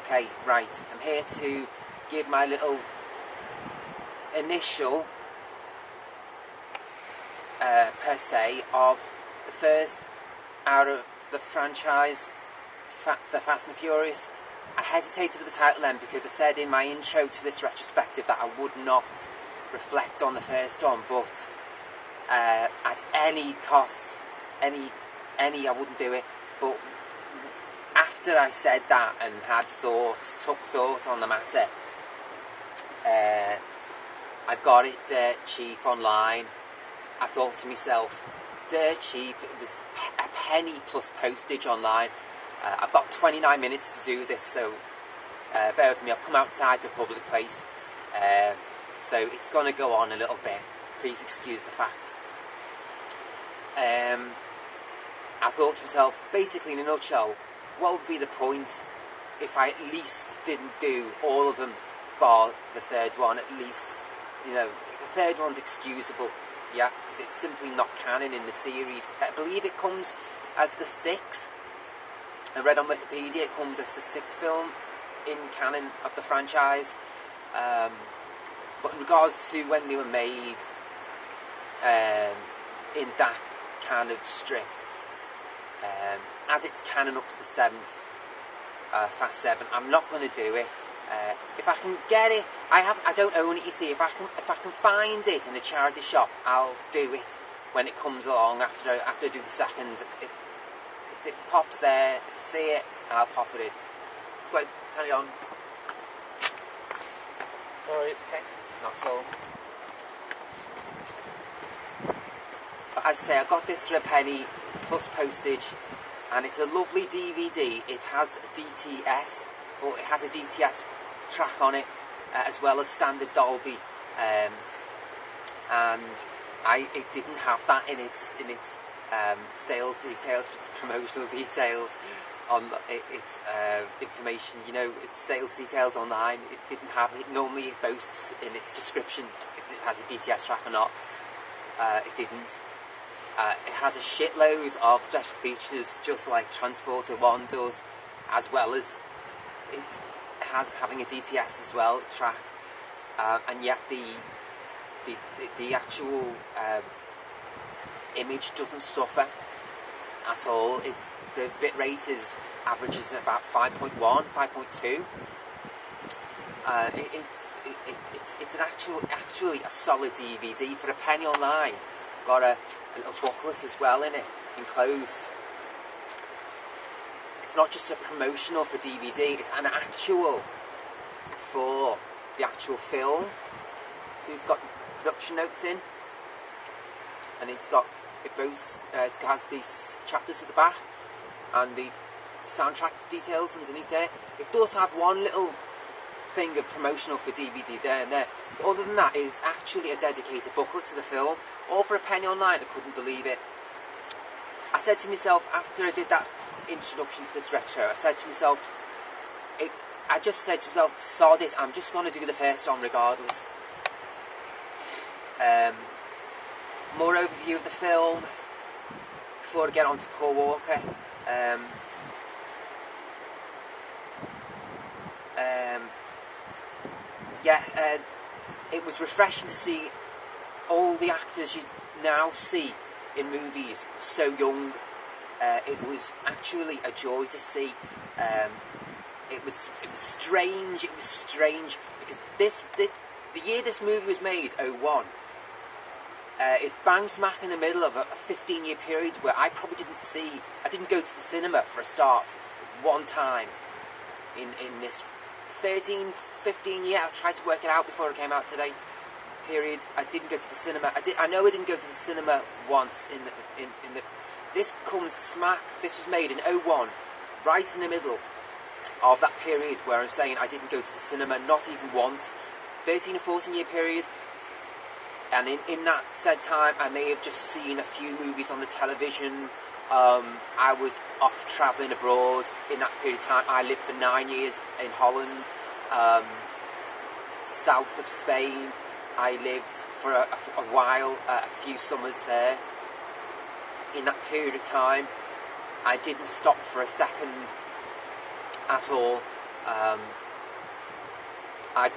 Okay, right, I'm here to give my little initial per se of the first out of the franchise, the Fast and Furious. I hesitated with the title then because I said in my intro to this retrospective that I would not reflect on the first one, but at any cost, any I wouldn't do it. But after I said that and had took thought on the matter, I got it dirt cheap online. I thought to myself, dirt cheap, it was a penny plus postage online. I've got 29 minutes to do this, so bear with me. I've come outside to a public place, so it's going to go on a little bit. Please excuse the fact. I thought to myself, basically in a nutshell, what would be the point if I at least didn't do all of them bar the third one? At least, you know, the third one's excusable, yeah, because it's simply not canon in the series. I believe it comes as the 6th. I read on Wikipedia it comes as the 6th film in canon of the franchise. But in regards to when they were made, in that kind of strip, as it's canon up to the 7th, Fast 7, I'm not going to do it. If I can get it, I don't own it. You see, if I can find it in a charity shop, I'll do it when it comes along after I do the second. If it pops there, if I see it, I'll pop it in. Go on, carry on. Sorry, okay, not at all. But as I say, I got this for a penny plus postage, and it's a lovely DVD. It has DTS, or it has a DTS track on it, as well as standard Dolby, and it didn't have that in its sales details, its promotional details on its information. You know, its sales details online. It didn't have it. Normally, it boasts in its description if it has a DTS track or not. It didn't. It has a shitload of special features, just like Transporter 1 does, as well as it has having a DTS as well track, and yet the actual image doesn't suffer at all. It's the bit rate averages about 5.1, 5.2. It's actually a solid DVD for a penny online. Got a little booklet as well in it, enclosed. It's not just a promotional for DVD, it's an actual for the actual film. So it's got production notes in, and it has these chapters at the back and the soundtrack details underneath there. It does have one little thing of promotional for DVD there and there. But other than that, it's actually a dedicated booklet to the film, all for a penny online. I couldn't believe it. I said to myself, after I did that introduction to this retro, I said to myself, sod it, I'm just going to do the first one regardless. More overview of the film before I get on to Paul Walker. It was refreshing to see all the actors you now see in movies so young. It was actually a joy to see. It was strange. It was strange because the year this movie was made, 2001, is bang smack in the middle of a 15-year period where I probably I didn't go to the cinema for a start one time in this 13, 15 year. I tried to work it out before it came out today. Period. I didn't go to the cinema. I know I didn't go to the cinema once in the. This comes smack. This was made in 2001, right in the middle of that period where I'm saying I didn't go to the cinema, not even once. 13 or 14 year period. And in that said time, I may have just seen a few movies on the television. I was off travelling abroad in that period of time. I lived for 9 years in Holland, south of Spain. I lived for a while, a few summers there. In that period of time, I didn't stop for a second at all I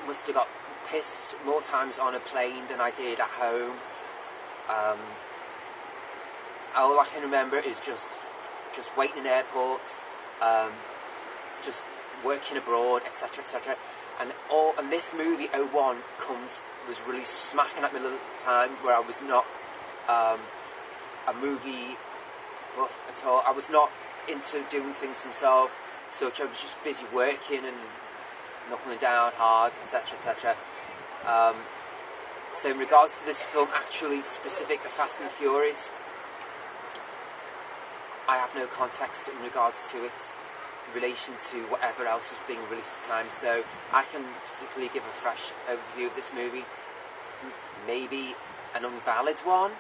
must have got pissed more times on a plane than I did at home. All I can remember is just waiting in airports, just working abroad, etc., etc. And this movie 01 was released smack in that middle of the time where I was not a movie buff at all. I was not into doing things myself, such I was just busy working and knuckling down hard, etc., etc. So in regards to this film, actually specific, The Fast and the Furious, I have no context in regards to its relation to whatever else is being released at the time, so I can particularly give a fresh overview of this movie. Maybe an invalid one.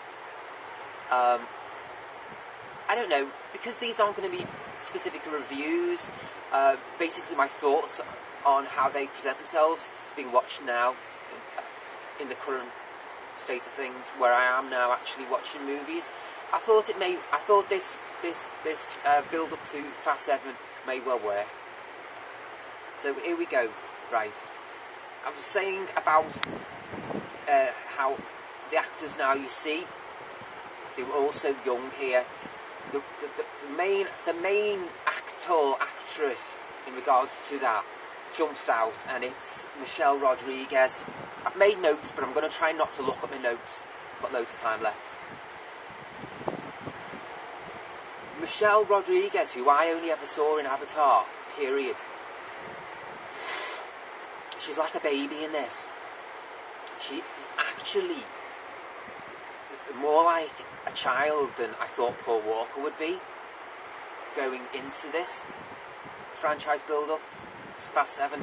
I don't know, because these aren't going to be specific reviews. Basically my thoughts on how they present themselves being watched now in the current state of things, where I am now actually watching movies. I thought this build up to Fast 7 may well work. So here we go. Right, I was saying about how the actors now, you see, they were also young here. The main actress in regards to that jumps out, and it's Michelle Rodriguez. I've made notes, but I'm going to try not to look at my notes. I've got loads of time left. Michelle Rodriguez, who I only ever saw in Avatar, period. She's like a baby in this. She's actually more like a child than I thought Paul Walker would be going into this franchise build-up. It's Fast 7,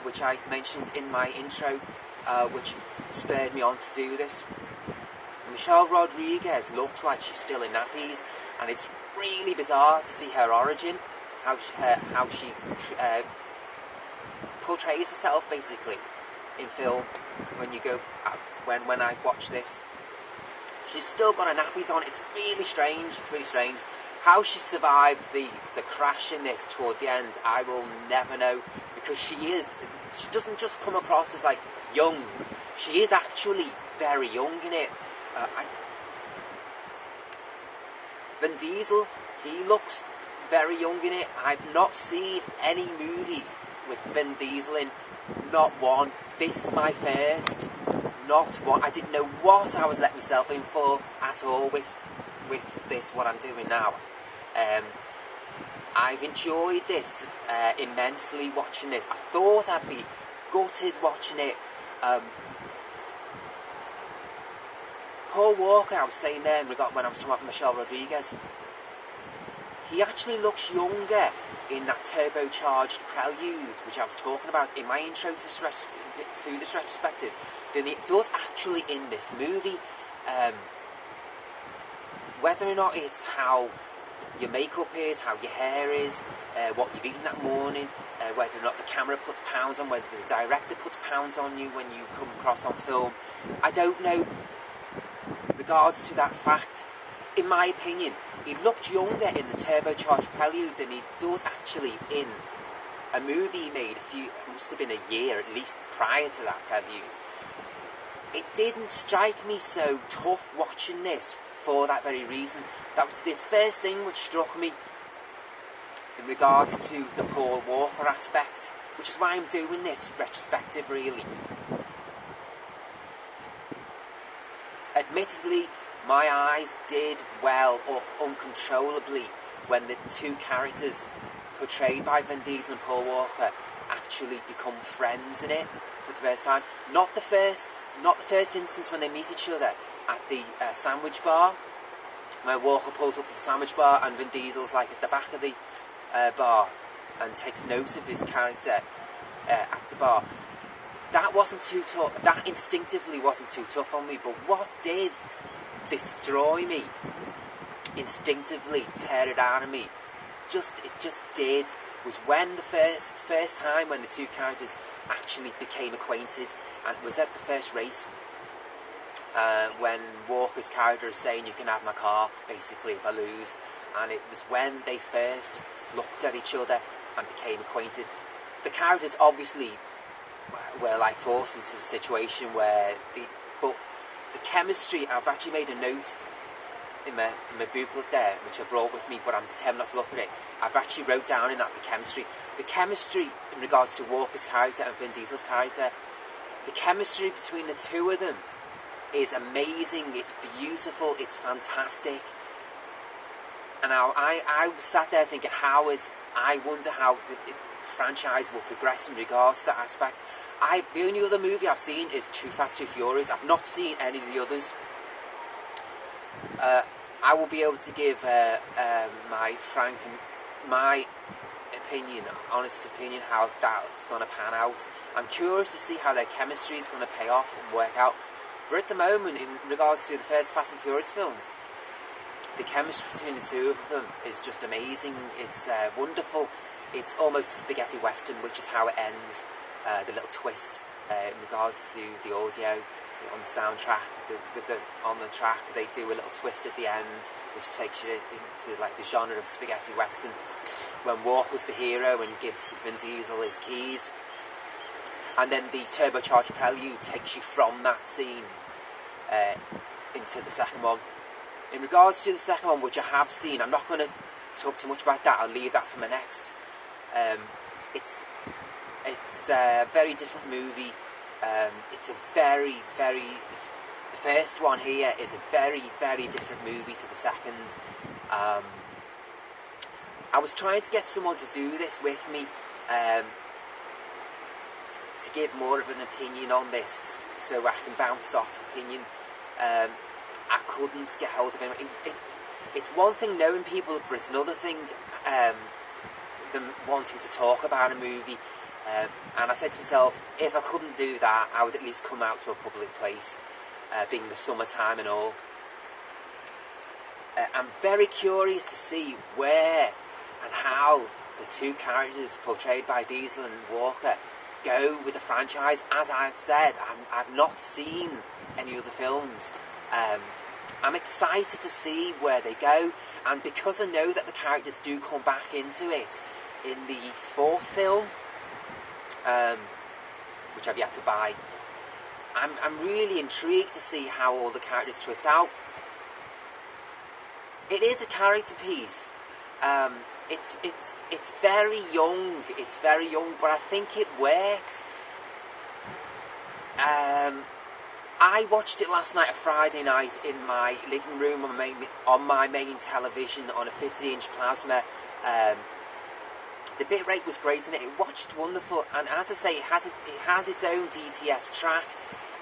which I mentioned in my intro, which spurred me on to do this. Michelle Rodriguez looks like she's still in nappies, and it's really bizarre to see her origin, how she portrays herself basically in film. When I watch this, she's still got her nappies on. It's really strange. It's really strange. How she survived the crash in this toward the end, I will never know, because she doesn't just come across as like young. She is actually very young in it. Vin Diesel, he looks very young in it. I've not seen any movie with Vin Diesel in, not one. This is my first, not one. I didn't know what I was letting myself in for at all with this, what I'm doing now. I've enjoyed this immensely watching this. I thought I'd be gutted watching it. Paul Walker, I was saying there when I was talking about Michelle Rodriguez, he actually looks younger in that turbocharged prelude, which I was talking about in my intro to this retrospective, than it does actually in this movie. Whether or not it's how your makeup is, how your hair is, what you've eaten that morning, whether or not the camera puts pounds on, whether the director puts pounds on you when you come across on film, I don't know. Regards to that fact, in my opinion, he looked younger in the turbocharged prelude than he does actually in a movie he made must have been a year at least prior to that prelude. It didn't strike me so tough watching this for that very reason. That was the first thing which struck me in regards to the Paul Walker aspect, which is why I'm doing this retrospective really. Admittedly, my eyes did well up uncontrollably when the two characters portrayed by Vin Diesel and Paul Walker actually become friends in it for the first time. Not the first instance when they meet each other at the sandwich bar, where Walker pulls up to the sandwich bar and Vin Diesel's like at the back of the bar and takes note of his character at the bar. That wasn't too tough. That instinctively wasn't too tough on me. But what did destroy me, instinctively tear it out of me, it just did, was when the first time when the two characters actually became acquainted, and it was at the first race. When Walker's character is saying, "You can have my car," basically, if I lose. And it was when they first looked at each other and became acquainted. the characters obviously were like forced into a situation where but the chemistry, I've actually made a note in my booklet there, which I brought with me, but I'm determined not to look at it. I've actually wrote down in that the chemistry in regards to Walker's character and Vin Diesel's character, the chemistry between the two of them is amazing, it's beautiful, it's fantastic. And I sat there thinking, I wonder how the franchise will progress in regards to that aspect. The only other movie I've seen is Too Fast, Too Furious. I've not seen any of the others. I will be able to give my opinion, honest opinion, how that's going to pan out. I'm curious to see how their chemistry is going to pay off and work out. But at the moment, in regards to the first Fast and Furious film, the chemistry between the two of them is just amazing. It's wonderful. It's almost a spaghetti western, which is how it ends. The little twist in regards to the audio on the soundtrack, on the track, they do a little twist at the end, which takes you into like the genre of spaghetti western. When Walker's the hero and gives Vin Diesel his keys, and then the turbocharged prelude takes you from that scene into the second one. In regards to the second one, which I have seen, I'm not going to talk too much about that. I'll leave that for my next. It's a very different movie. It's a very, the first one here is a very, very different movie to the second. I was trying to get someone to do this with me, to give more of an opinion on this, so I can bounce off opinion. I couldn't get hold of anyone. It's one thing knowing people, but it's another thing them wanting to talk about a movie. And I said to myself, if I couldn't do that, I would at least come out to a public place, being the summertime and all. I'm very curious to see where and how the two characters portrayed by Diesel and Walker go with the franchise. As I've said, I've not seen any other films. I'm excited to see where they go, and because I know that the characters do come back into it in the fourth film, which I've yet to buy, I'm really intrigued to see how all the characters twist out. It is a character piece. It's very young. It's very young, but I think it works. I watched it last night, a Friday night, in my living room on my main television on a 50-inch plasma. The bitrate was great in it. It watched wonderful, and as I say, it has its own DTS track,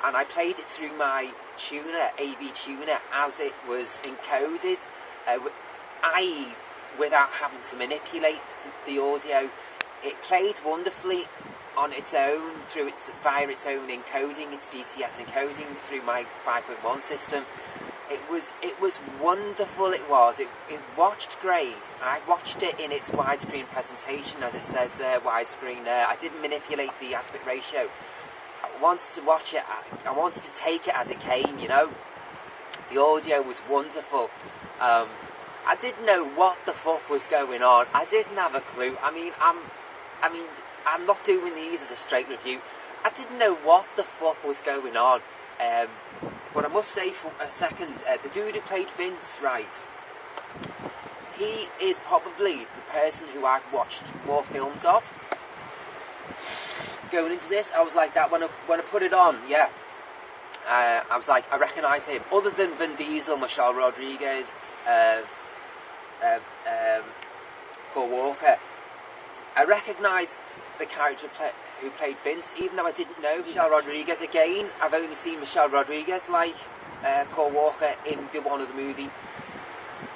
and I played it through my tuner, AV tuner, as it was encoded, i.e. without having to manipulate the audio. It played wonderfully on its own via its own encoding, its DTS encoding through my 5.1 system. It was wonderful. It watched great. I watched it in its widescreen presentation, as it says there, widescreen there. I didn't manipulate the aspect ratio. I wanted to watch it. I wanted to take it as it came. You know, the audio was wonderful. I didn't know what the fuck was going on. I didn't have a clue. I'm not doing these as a straight review. I didn't know what the fuck was going on. But I must say for a second, the dude who played Vince, right, he is probably the person who I've watched more films of. Going into this, I was like that when I put it on, yeah. I was like, I recognise him. Other than Vin Diesel, Michelle Rodriguez, Paul Walker, I recognised the character who played Vince, even though I didn't know Michelle Rodriguez. Again, I've only seen Michelle Rodriguez like Paul Walker in the one of the movie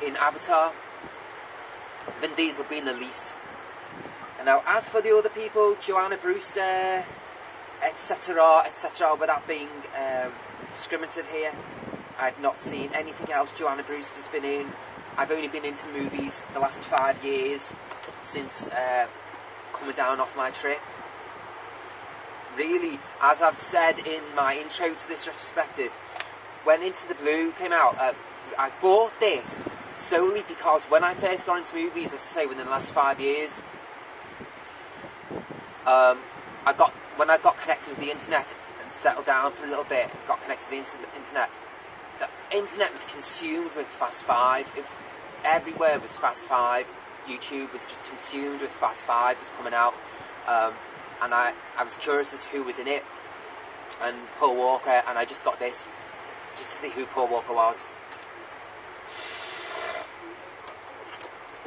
in Avatar. Vin Diesel being the least. And now, as for the other people, Joanna Brewster, etc., without being discriminative here, I've not seen anything else Joanna Brewster's been in. I've only been into movies the last 5 years since coming down off my trip. Really, as I've said in my intro to this retrospective, when Into the Blue came out, I bought this solely because when I first got into movies, as I say, within the last 5 years, When I got connected with the internet and settled down for a little bit, got connected to the internet. The internet was consumed with Fast Five. Everywhere was Fast Five. YouTube was just consumed with Fast Five. Was coming out, and I was curious as to who was in it, and Paul Walker, and I just got this just to see who Paul Walker was,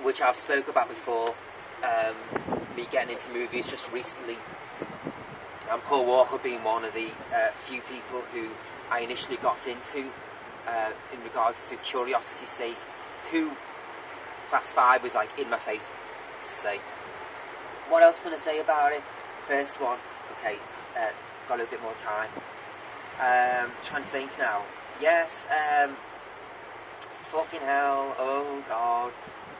which I've spoke about before. Me getting into movies just recently, and Paul Walker being one of the few people who I initially got into in regards to curiosity's sake, who Fast Five was like in my face to say. What else can I say about it? First one, okay, got a little bit more time. Trying to think now. Yes, fucking hell, oh god.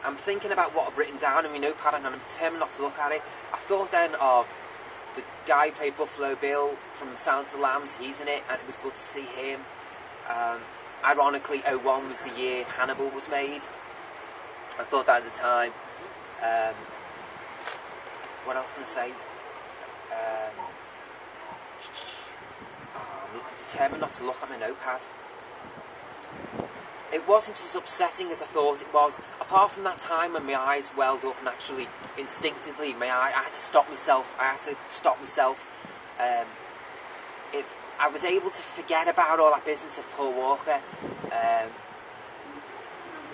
I'm thinking about what I've written down in my notepad and I'm determined not to look at it. I thought then of the guy who played Buffalo Bill from Silence of the Lambs. He's in it and it was good to see him. Ironically, 2001 was the year Hannibal was made. I thought that at the time. What else can I say? I'm determined not to look at my notepad. It wasn't as upsetting as I thought it was. Apart from that time when my eyes welled up naturally, instinctively, I had to stop myself. I was able to forget about all that business of Paul Walker.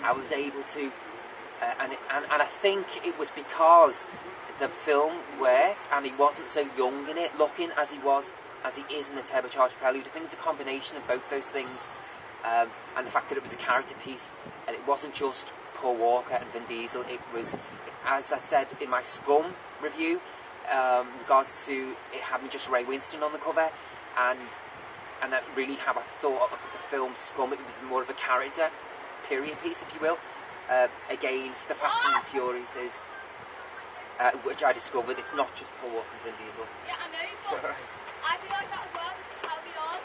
I was able to, and I think it was because the film worked and he wasn't so young in it, looking as he is in the Turbocharged Prelude. I think it's a combination of both those things. And the fact that it was a character piece and it wasn't just Paul Walker and Vin Diesel. It was, as I said in my Scum review, in regards to it having just Ray Winston on the cover, and that really how I thought of the film Scum. It was more of a character period piece, if you will. Again, the Fast and the Furious is, which I discovered, it's not just Paul Walker and Vin Diesel. Yeah, I know, but I do like that as well. How we on?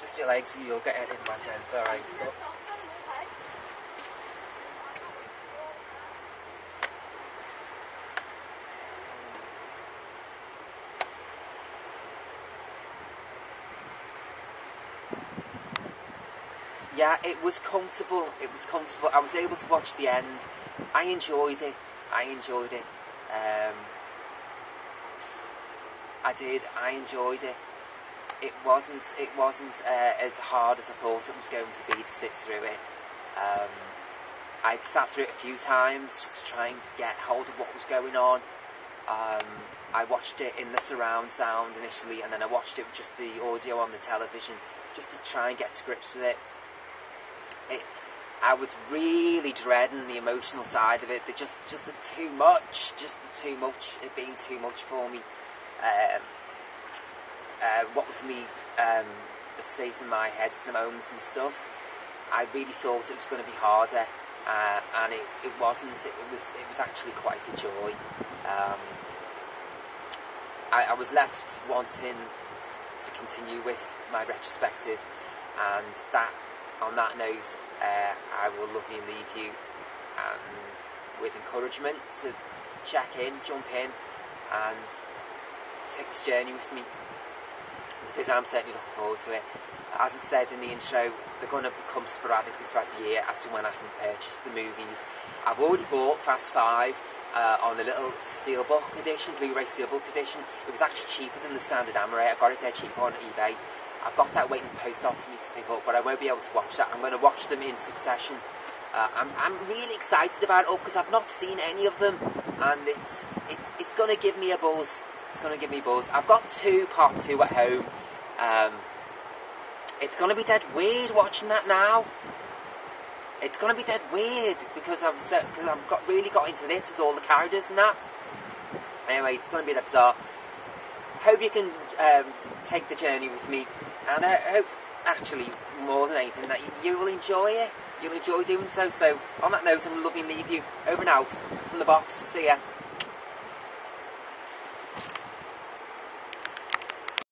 Just your legs, you'll get it in my head. It's alright. Yeah, it was comfortable. I was able to watch the end. I enjoyed it. I did. I enjoyed it. It wasn't as hard as I thought it was going to be to sit through it. I'd sat through it a few times just to try and get hold of what was going on. I watched it in the surround sound initially, and then I watched it with just the audio on the television, just to try and get to grips with it. I was really dreading the emotional side of it. Just the too much, it being too much for me. What was me, the state in my head at the moment and stuff, I really thought it was going to be harder, and it wasn't. It was actually quite a joy. I was left wanting to continue with my retrospective, and on that note, I will love you and leave you, and with encouragement to check in, jump in, and take this journey with me, because I'm certainly looking forward to it. As I said in the intro, they're going to become sporadically throughout the year as to when I can purchase the movies. I've already bought Fast 5 on a little Steelbook edition, Blu-ray Steelbook edition. It was actually cheaper than the standard Amaray. I got it dead cheap on eBay. I've got that waiting post office for me to pick up, but I won't be able to watch that. I'm going to watch them in succession. I'm really excited about it because I've not seen any of them, and it's going to give me a buzz. It's going to give me a buzz. I've got part 2 at home. It's going to be dead weird watching that now. It's going to be dead weird because I've really got into this with all the characters and that. Anyway, it's going to be dead bizarre. Hope you can take the journey with me, and I hope, actually, more than anything, that you will enjoy it. You'll enjoy doing so. So, on that note, I'm loving to leave you. Over and out from the box. See ya.